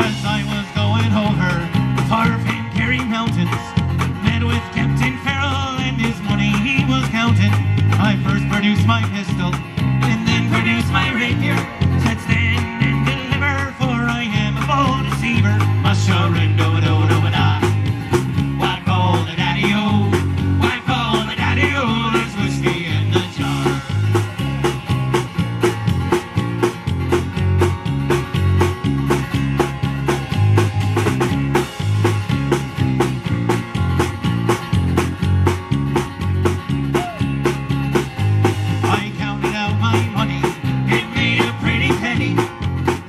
As I was going over far Fenkerry mountains, met with Captain Farrell and his money he was counting. I first produced my pistol and then produced my rapier. Said stand and deliver, for I am a bold deceiver. Mush-a-ring-do-do-do-da. Why call the daddy-o? Why call the daddy-o? There's whiskey in the jar. I counted out my money, it made a pretty penny.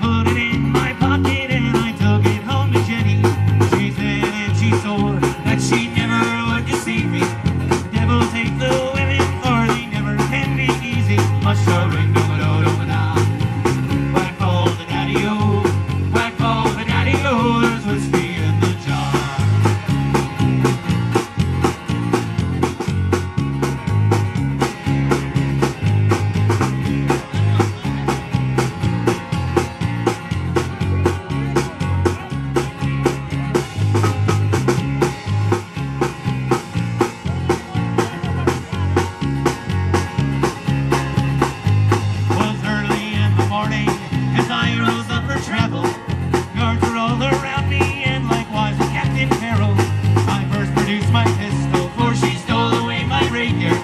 Put it in my pocket and I took it home to Jenny. She said and she swore that she never would deceive me. Devil take the women, for they never can be easy. Mush-a-ring-do-do-do-da. Whack all the daddy-o, whack all the daddy-o, there's whiskey in the jar. Was early in the morning as I rose up for travel. Guards were all around me and likewise Captain Farrell. I first produced my pistol, for she stole away my rapier.